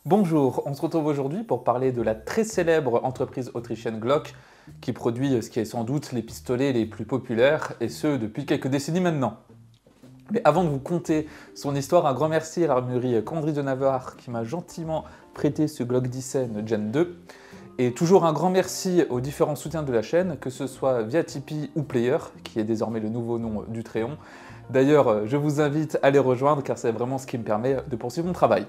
Bonjour, on se retrouve aujourd'hui pour parler de la très célèbre entreprise autrichienne Glock qui produit ce qui est sans doute les pistolets les plus populaires et ce depuis quelques décennies maintenant. Mais avant de vous conter son histoire, un grand merci à l'armurerie Condry de Navarre qui m'a gentiment prêté ce Glock 10N Gen 2. Et toujours un grand merci aux différents soutiens de la chaîne, que ce soit via Tipeee ou Player, qui est désormais le nouveau nom du Tréon. D'ailleurs, je vous invite à les rejoindre car c'est vraiment ce qui me permet de poursuivre mon travail.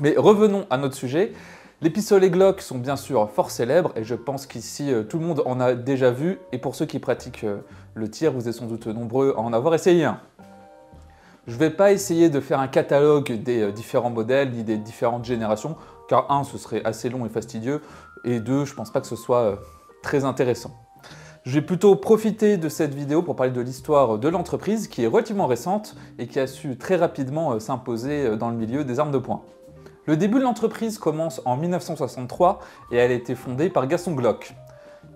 Mais revenons à notre sujet. Les pistolets Glock sont bien sûr fort célèbres et je pense qu'ici tout le monde en a déjà vu. Et pour ceux qui pratiquent le tir, vous êtes sans doute nombreux à en avoir essayé un. Je ne vais pas essayer de faire un catalogue des différents modèles ni des différentes générations, car un, ce serait assez long et fastidieux, et deux, je pense pas que ce soit très intéressant. Je vais plutôt profiter de cette vidéo pour parler de l'histoire de l'entreprise, qui est relativement récente et qui a su très rapidement s'imposer dans le milieu des armes de poing. Le début de l'entreprise commence en 1963 et elle a été fondée par Gaston Glock.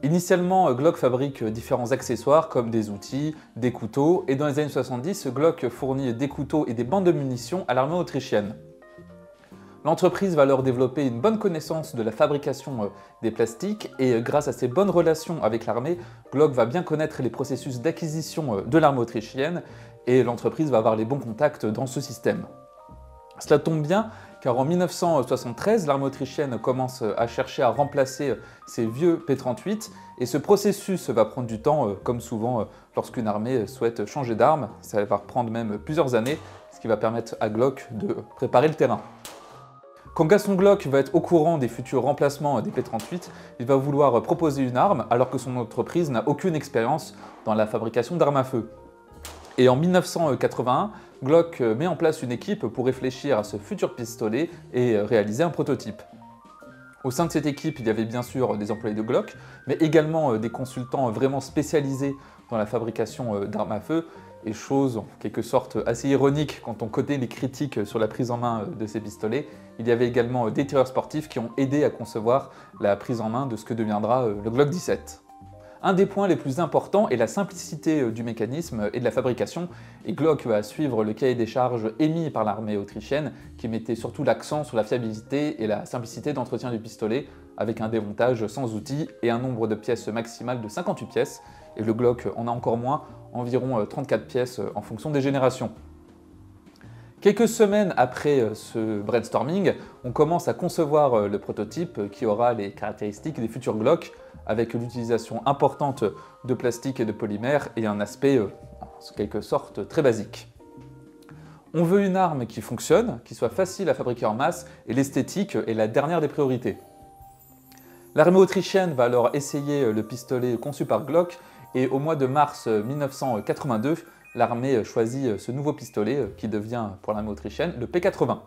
Initialement, Glock fabrique différents accessoires comme des outils, des couteaux, et dans les années 70, Glock fournit des couteaux et des bandes de munitions à l'armée autrichienne. L'entreprise va alors développer une bonne connaissance de la fabrication des plastiques et grâce à ses bonnes relations avec l'armée, Glock va bien connaître les processus d'acquisition de l'armée autrichienne et l'entreprise va avoir les bons contacts dans ce système. Cela tombe bien car en 1973, l'armée autrichienne commence à chercher à remplacer ses vieux P-38 et ce processus va prendre du temps, comme souvent lorsqu'une armée souhaite changer d'arme. Ça va reprendre même plusieurs années, ce qui va permettre à Glock de préparer le terrain. Quand Gaston Glock va être au courant des futurs remplacements des P-38, il va vouloir proposer une arme alors que son entreprise n'a aucune expérience dans la fabrication d'armes à feu. Et en 1981, Glock met en place une équipe pour réfléchir à ce futur pistolet et réaliser un prototype. Au sein de cette équipe, il y avait bien sûr des employés de Glock, mais également des consultants vraiment spécialisés dans la fabrication d'armes à feu, et chose en quelque sorte assez ironique quand on connaît les critiques sur la prise en main de ces pistolets, il y avait également des tireurs sportifs qui ont aidé à concevoir la prise en main de ce que deviendra le Glock 17. Un des points les plus importants est la simplicité du mécanisme et de la fabrication, et Glock va suivre le cahier des charges émis par l'armée autrichienne qui mettait surtout l'accent sur la fiabilité et la simplicité d'entretien du pistolet avec un démontage sans outils et un nombre de pièces maximal de 58 pièces, et le Glock en a encore moins, environ 34 pièces en fonction des générations. Quelques semaines après ce brainstorming, on commence à concevoir le prototype qui aura les caractéristiques des futurs Glock, avec l'utilisation importante de plastique et de polymère et un aspect, en quelque sorte, très basique. On veut une arme qui fonctionne, qui soit facile à fabriquer en masse, et l'esthétique est la dernière des priorités. L'armée autrichienne va alors essayer le pistolet conçu par Glock, et au mois de mars 1982, l'armée choisit ce nouveau pistolet qui devient, pour l'armée autrichienne, le P80.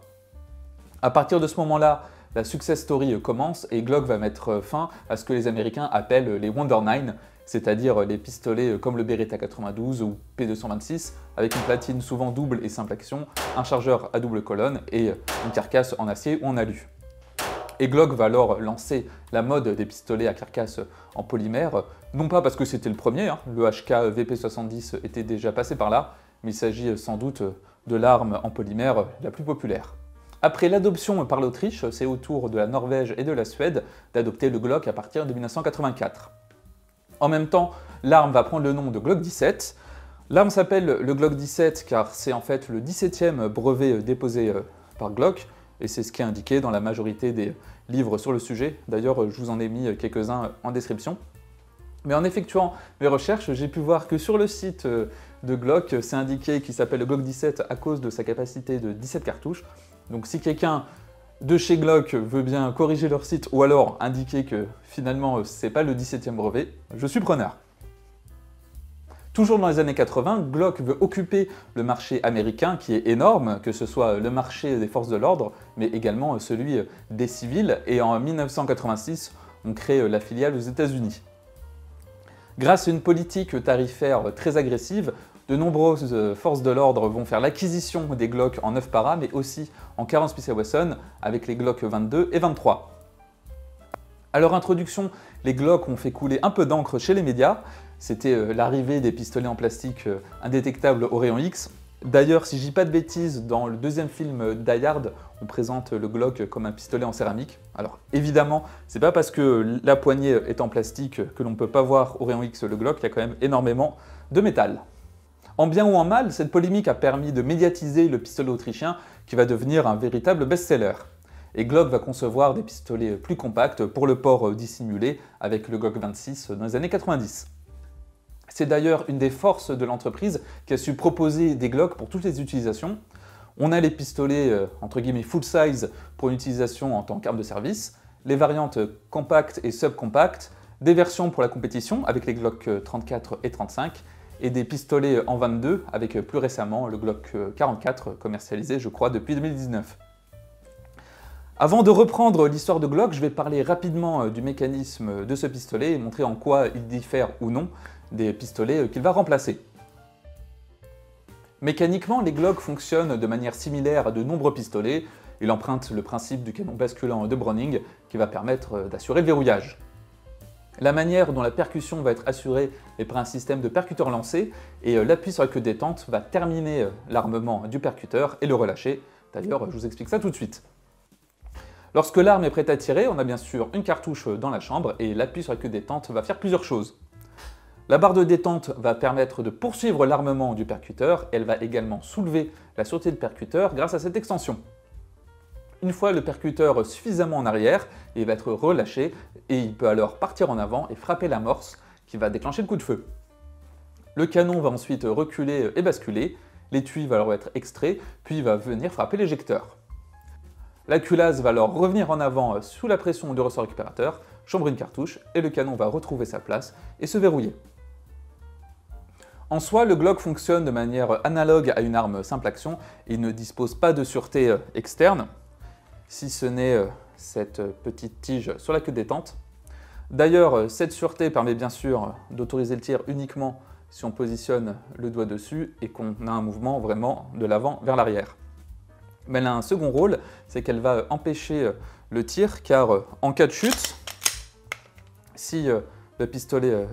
À partir de ce moment-là, la success story commence et Glock va mettre fin à ce que les Américains appellent les Wonder 9, c'est-à-dire les pistolets comme le Beretta 92 ou P226, avec une platine souvent double et simple action, un chargeur à double colonne et une carcasse en acier ou en alu. Et Glock va alors lancer la mode des pistolets à carcasse en polymère, non pas parce que c'était le premier, le HK VP70 était déjà passé par là, mais il s'agit sans doute de l'arme en polymère la plus populaire. Après l'adoption par l'Autriche, c'est au tour de la Norvège et de la Suède d'adopter le Glock à partir de 1984. En même temps, l'arme va prendre le nom de Glock 17. L'arme s'appelle le Glock 17 car c'est en fait le 17e brevet déposé par Glock, et c'est ce qui est indiqué dans la majorité des livres sur le sujet. D'ailleurs, je vous en ai mis quelques-uns en description. Mais en effectuant mes recherches, j'ai pu voir que sur le site de Glock, c'est indiqué qu'il s'appelle le Glock 17 à cause de sa capacité de 17 cartouches. Donc si quelqu'un de chez Glock veut bien corriger leur site ou alors indiquer que finalement c'est pas le 17e brevet, je suis preneur. Toujours dans les années 80, Glock veut occuper le marché américain qui est énorme, que ce soit le marché des forces de l'ordre, mais également celui des civils, et en 1986, on crée la filiale aux États-Unis. Grâce à une politique tarifaire très agressive, de nombreuses forces de l'ordre vont faire l'acquisition des Glock en 9 para, mais aussi en 40 Special Weapons avec les Glock 22 et 23. À leur introduction, les Glock ont fait couler un peu d'encre chez les médias. C'était l'arrivée des pistolets en plastique indétectables au rayon X. D'ailleurs, si je dis pas de bêtises, dans le deuxième film Die Hard, on présente le Glock comme un pistolet en céramique. Alors évidemment, c'est pas parce que la poignée est en plastique que l'on ne peut pas voir au rayon X le Glock, il y a quand même énormément de métal. En bien ou en mal, cette polémique a permis de médiatiser le pistolet autrichien qui va devenir un véritable best-seller. Et Glock va concevoir des pistolets plus compacts pour le port dissimulé avec le Glock 26 dans les années 90. C'est d'ailleurs une des forces de l'entreprise qui a su proposer des Glock pour toutes les utilisations. On a les pistolets entre guillemets full size pour une utilisation en tant qu'arme de service, les variantes compactes et subcompactes, des versions pour la compétition avec les Glock 34 et 35 et des pistolets en 22 avec plus récemment le Glock 44 commercialisé je crois depuis 2019. Avant de reprendre l'histoire de Glock, je vais parler rapidement du mécanisme de ce pistolet et montrer en quoi il diffère ou non des pistolets qu'il va remplacer. Mécaniquement, les Glock fonctionnent de manière similaire à de nombreux pistolets. Il emprunte le principe du canon basculant de Browning qui va permettre d'assurer le verrouillage. La manière dont la percussion va être assurée est par un système de percuteur lancé et l'appui sur la queue détente va terminer l'armement du percuteur et le relâcher. D'ailleurs, je vous explique ça tout de suite. Lorsque l'arme est prête à tirer, on a bien sûr une cartouche dans la chambre et l'appui sur la queue détente va faire plusieurs choses. La barre de détente va permettre de poursuivre l'armement du percuteur et elle va également soulever la sûreté du percuteur grâce à cette extension. Une fois le percuteur suffisamment en arrière, il va être relâché et il peut alors partir en avant et frapper l'amorce qui va déclencher le coup de feu. Le canon va ensuite reculer et basculer, l'étui va alors être extrait, puis il va venir frapper l'éjecteur. La culasse va alors revenir en avant sous la pression du ressort récupérateur, chambrer une cartouche et le canon va retrouver sa place et se verrouiller. En soi, le Glock fonctionne de manière analogue à une arme simple action et il ne dispose pas de sûreté externe, si ce n'est cette petite tige sur la queue détente. D'ailleurs, cette sûreté permet bien sûr d'autoriser le tir uniquement si on positionne le doigt dessus et qu'on a un mouvement vraiment de l'avant vers l'arrière. Mais elle a un second rôle, c'est qu'elle va empêcher le tir car en cas de chute, si le pistolet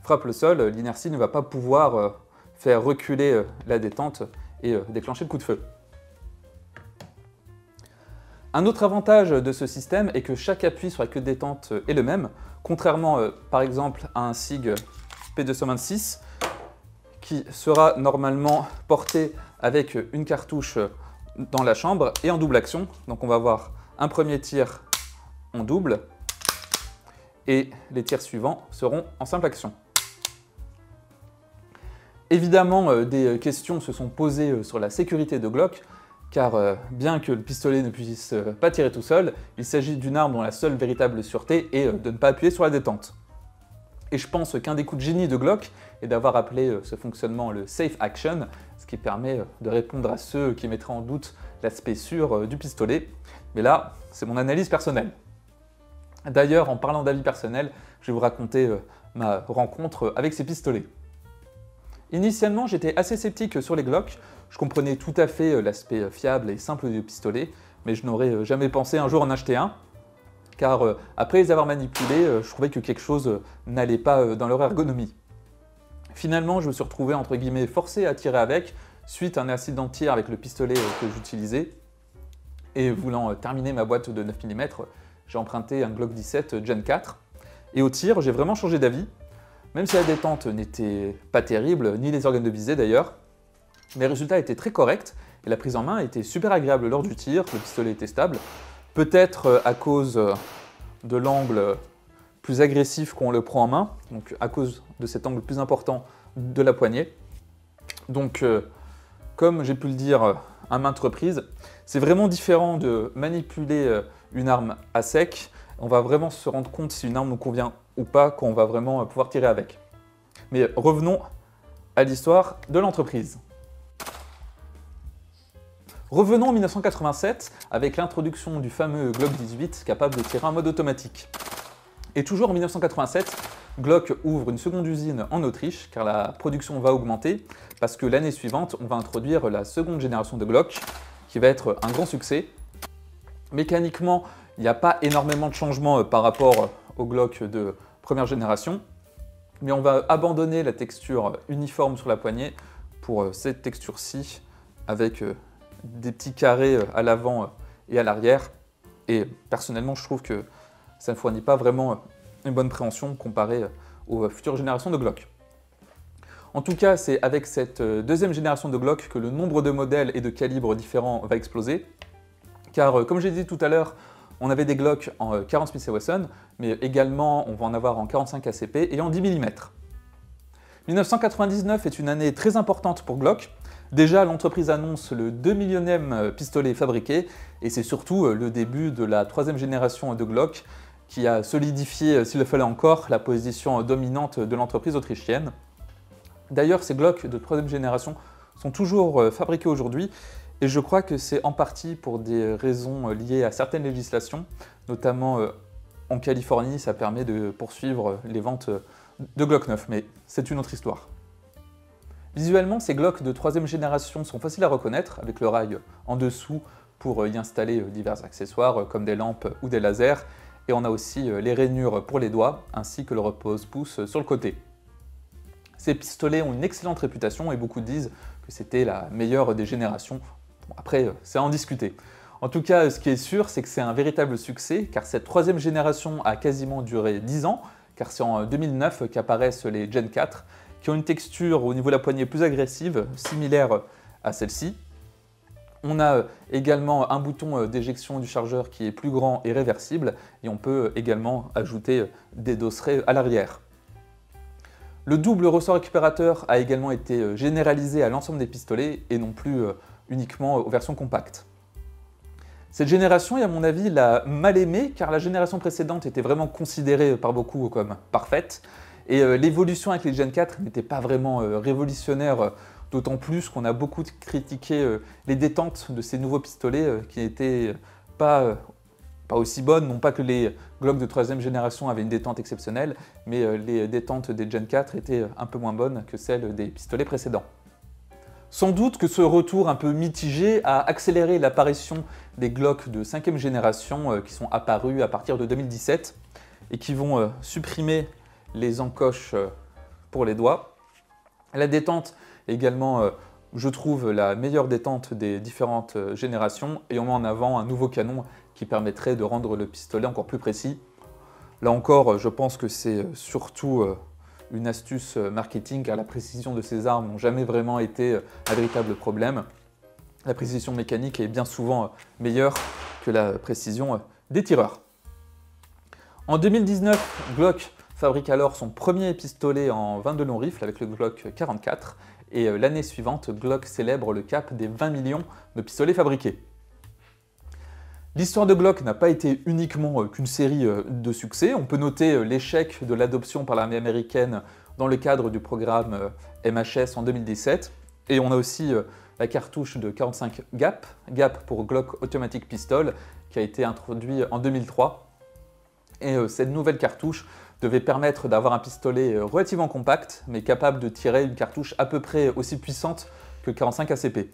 frappe le sol, l'inertie ne va pas pouvoir faire reculer la détente et déclencher le coup de feu. Un autre avantage de ce système est que chaque appui sur la queue de détente est le même, contrairement par exemple à un SIG P226 qui sera normalement porté avec une cartouche dans la chambre et en double action. Donc on va avoir un premier tir en double et les tirs suivants seront en simple action. Évidemment, des questions se sont posées sur la sécurité de Glock, car bien que le pistolet ne puisse pas tirer tout seul, il s'agit d'une arme dont la seule véritable sûreté est de ne pas appuyer sur la détente. Et je pense qu'un des coups de génie de Glock est d'avoir appelé ce fonctionnement le Safe Action, ce qui permet de répondre à ceux qui mettraient en doute l'aspect sûr du pistolet. Mais là, c'est mon analyse personnelle. D'ailleurs, en parlant d'avis personnel, je vais vous raconter ma rencontre avec ces pistolets. Initialement, j'étais assez sceptique sur les Glock. Je comprenais tout à fait l'aspect fiable et simple du pistolet, mais je n'aurais jamais pensé un jour en acheter un, car après les avoir manipulés, je trouvais que quelque chose n'allait pas dans leur ergonomie. Finalement, je me suis retrouvé entre guillemets forcé à tirer avec, suite à un accident de tir avec le pistolet que j'utilisais, et voulant terminer ma boîte de 9 mm, j'ai emprunté un Glock 17 Gen 4, et au tir, j'ai vraiment changé d'avis. Même si la détente n'était pas terrible, ni les organes de visée d'ailleurs, mes résultats étaient très corrects et la prise en main était super agréable lors du tir, le pistolet était stable, peut-être à cause de l'angle plus agressif qu'on le prend en main, donc à cause de cet angle plus important de la poignée. Donc comme j'ai pu le dire à maintes reprises, c'est vraiment différent de manipuler une arme à sec. On va vraiment se rendre compte si une arme nous convient ou pas quand on va vraiment pouvoir tirer avec. Mais revenons à l'histoire de l'entreprise. Revenons en 1987 avec l'introduction du fameux Glock 18 capable de tirer en mode automatique. Et toujours en 1987, Glock ouvre une seconde usine en Autriche car la production va augmenter parce que l'année suivante, on va introduire la seconde génération de Glock qui va être un grand succès. Mécaniquement, il n'y a pas énormément de changements par rapport au Glock de première génération, mais on va abandonner la texture uniforme sur la poignée pour cette texture-ci, avec des petits carrés à l'avant et à l'arrière. Et personnellement, je trouve que ça ne fournit pas vraiment une bonne préhension comparée aux futures générations de Glock. En tout cas, c'est avec cette deuxième génération de Glock que le nombre de modèles et de calibres différents va exploser. Car comme j'ai dit tout à l'heure, on avait des Glock en 40 Smith & Wesson, mais également on va en avoir en 45 ACP et en 10 mm. 1999 est une année très importante pour Glock. Déjà, l'entreprise annonce le 2 millionième pistolet fabriqué, et c'est surtout le début de la troisième génération de Glock qui a solidifié, s'il le fallait encore, la position dominante de l'entreprise autrichienne. D'ailleurs, ces Glock de troisième génération sont toujours fabriqués aujourd'hui, et je crois que c'est en partie pour des raisons liées à certaines législations, notamment en Californie, ça permet de poursuivre les ventes de Glock 9, mais c'est une autre histoire. Visuellement, ces Glock de troisième génération sont faciles à reconnaître, avec le rail en dessous pour y installer divers accessoires comme des lampes ou des lasers, et on a aussi les rainures pour les doigts, ainsi que le repose-pouce sur le côté. Ces pistolets ont une excellente réputation et beaucoup disent que c'était la meilleure des générations. Bon, après, c'est à en discuter. En tout cas, ce qui est sûr, c'est que c'est un véritable succès, car cette troisième génération a quasiment duré 10 ans, car c'est en 2009 qu'apparaissent les Gen 4, qui ont une texture au niveau de la poignée plus agressive, similaire à celle-ci. On a également un bouton d'éjection du chargeur qui est plus grand et réversible, et on peut également ajouter des dosseret à l'arrière. Le double ressort récupérateur a également été généralisé à l'ensemble des pistolets et non plus uniquement aux versions compactes. Cette génération est à mon avis la mal aimée car la génération précédente était vraiment considérée par beaucoup comme parfaite et l'évolution avec les Gen 4 n'était pas vraiment révolutionnaire, d'autant plus qu'on a beaucoup critiqué les détentes de ces nouveaux pistolets qui n'étaient pas aussi bonnes, non pas que les Glock de troisième génération avaient une détente exceptionnelle, mais les détentes des Gen 4 étaient un peu moins bonnes que celles des pistolets précédents. Sans doute que ce retour un peu mitigé a accéléré l'apparition des Glock de 5e génération qui sont apparus à partir de 2017 et qui vont supprimer les encoches pour les doigts. La détente également, je trouve, la meilleure détente des différentes générations et on met en avant un nouveau canon qui permettrait de rendre le pistolet encore plus précis. Là encore, je pense que c'est surtout une astuce marketing car la précision de ces armes n'a jamais vraiment été un véritable problème. La précision mécanique est bien souvent meilleure que la précision des tireurs. En 2019, Glock fabrique alors son premier pistolet en 22 long rifle avec le Glock 44 et l'année suivante, Glock célèbre le cap des 20 millions de pistolets fabriqués. L'histoire de Glock n'a pas été uniquement qu'une série de succès. On peut noter l'échec de l'adoption par l'armée américaine dans le cadre du programme MHS en 2017. Et on a aussi la cartouche de 45 GAP, GAP pour Glock Automatic Pistol, qui a été introduit en 2003. Et cette nouvelle cartouche devait permettre d'avoir un pistolet relativement compact, mais capable de tirer une cartouche à peu près aussi puissante que le 45 ACP.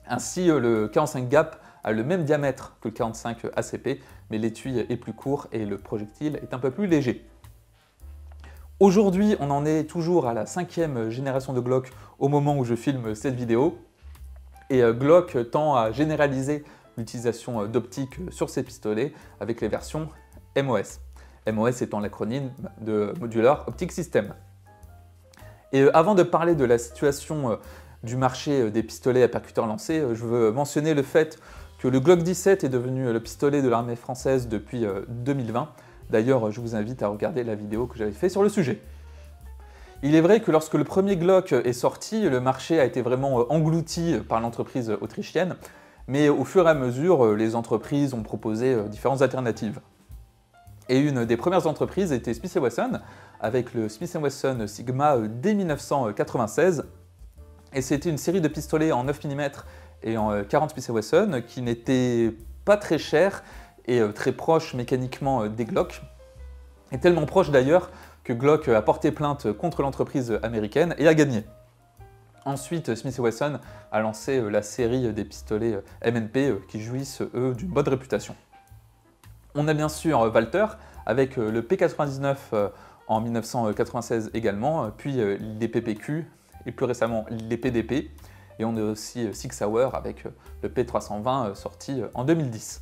Ainsi, le 45 GAP a le même diamètre que le 45 ACP, mais l'étui est plus court et le projectile est un peu plus léger. Aujourd'hui, on en est toujours à la 5e génération de Glock au moment où je filme cette vidéo. Et Glock tend à généraliser l'utilisation d'optique sur ses pistolets avec les versions MOS. MOS étant l'acronyme de Modular Optic System. Et avant de parler de la situation du marché des pistolets à percuteur lancé, je veux mentionner le fait que le Glock 17 est devenu le pistolet de l'armée française depuis 2020. D'ailleurs, je vous invite à regarder la vidéo que j'avais faite sur le sujet. Il est vrai que lorsque le premier Glock est sorti, le marché a été vraiment englouti par l'entreprise autrichienne, mais au fur et à mesure, les entreprises ont proposé différentes alternatives. Et une des premières entreprises était Smith & Wesson, avec le Smith & Wesson Sigma dès 1996. Et c'était une série de pistolets en 9 mm et en 40 Smith & Wesson qui n'étaient pas très chers et très proches mécaniquement des Glock. Et tellement proches d'ailleurs que Glock a porté plainte contre l'entreprise américaine et a gagné. Ensuite, Smith & Wesson a lancé la série des pistolets MNP qui jouissent, eux, d'une bonne réputation. On a bien sûr Walther avec le P99 en 1996 également, puis les PPQ et plus récemment les PDP. Et on a aussi Sig Sauer avec le P320 sorti en 2010.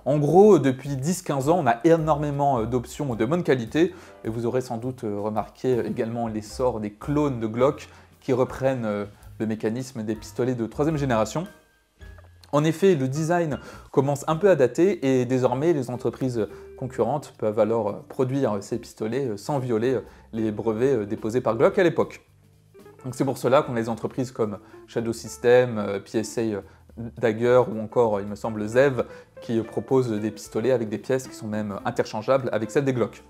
En gros, depuis 10-15 ans, on a énormément d'options de bonne qualité et vous aurez sans doute remarqué également l'essor des clones de Glock qui reprennent le mécanisme des pistolets de 3e génération. En effet, le design commence un peu à dater et désormais les entreprises concurrentes peuvent alors produire ces pistolets sans violer les brevets déposés par Glock à l'époque. Donc c'est pour cela qu'on a des entreprises comme Shadow System, PSA Dagger ou encore, il me semble, Zev qui proposent des pistolets avec des pièces qui sont même interchangeables avec celles des Glock.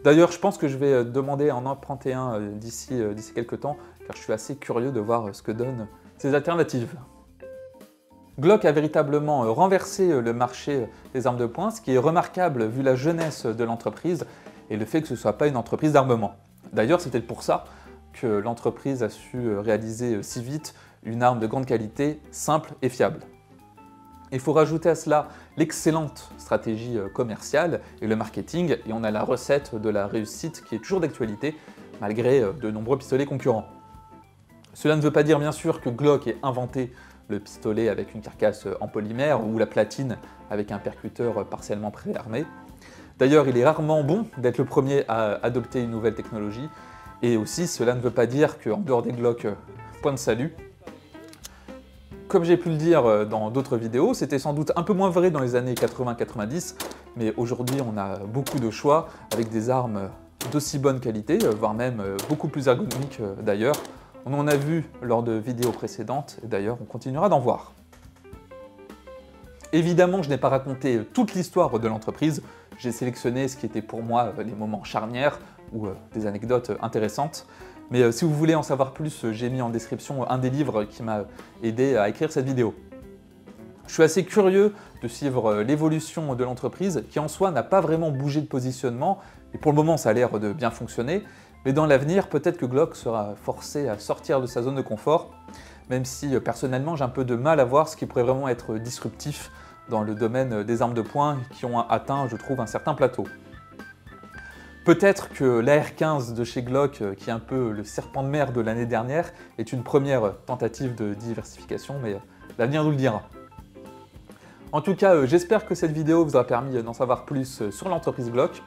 D'ailleurs, je pense que je vais demander à en emprunter un d'ici quelques temps car je suis assez curieux de voir ce que donnent ces alternatives. Glock a véritablement renversé le marché des armes de poing, ce qui est remarquable vu la jeunesse de l'entreprise et le fait que ce ne soit pas une entreprise d'armement. D'ailleurs, c'était pour ça que l'entreprise a su réaliser si vite une arme de grande qualité, simple et fiable. Il faut rajouter à cela l'excellente stratégie commerciale et le marketing, et on a la recette de la réussite qui est toujours d'actualité, malgré de nombreux pistolets concurrents. Cela ne veut pas dire bien sûr que Glock ait inventé le pistolet avec une carcasse en polymère ou la platine avec un percuteur partiellement préarmé. D'ailleurs, il est rarement bon d'être le premier à adopter une nouvelle technologie, et aussi cela ne veut pas dire qu'en dehors des Glock, point de salut. Comme j'ai pu le dire dans d'autres vidéos, c'était sans doute un peu moins vrai dans les années 80-90, mais aujourd'hui on a beaucoup de choix avec des armes d'aussi bonne qualité, voire même beaucoup plus ergonomiques d'ailleurs. On en a vu lors de vidéos précédentes, et d'ailleurs on continuera d'en voir. Évidemment, je n'ai pas raconté toute l'histoire de l'entreprise, j'ai sélectionné ce qui était pour moi les moments charnières ou des anecdotes intéressantes. Mais si vous voulez en savoir plus, j'ai mis en description un des livres qui m'a aidé à écrire cette vidéo. Je suis assez curieux de suivre l'évolution de l'entreprise qui en soi n'a pas vraiment bougé de positionnement et pour le moment ça a l'air de bien fonctionner. Mais dans l'avenir, peut-être que Glock sera forcé à sortir de sa zone de confort, même si personnellement j'ai un peu de mal à voir ce qui pourrait vraiment être disruptif dans le domaine des armes de poing qui ont atteint, je trouve, un certain plateau. Peut-être que l'AR-15 de chez Glock, qui est un peu le serpent de mer de l'année dernière, est une première tentative de diversification, mais l'avenir nous le dira. En tout cas, j'espère que cette vidéo vous aura permis d'en savoir plus sur l'entreprise Glock.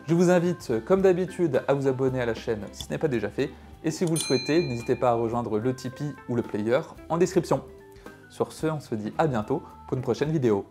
Je vous invite, comme d'habitude, à vous abonner à la chaîne si ce n'est pas déjà fait, et si vous le souhaitez, n'hésitez pas à rejoindre le Tipeee ou le Player en description. Sur ce, on se dit à bientôt pour une prochaine vidéo.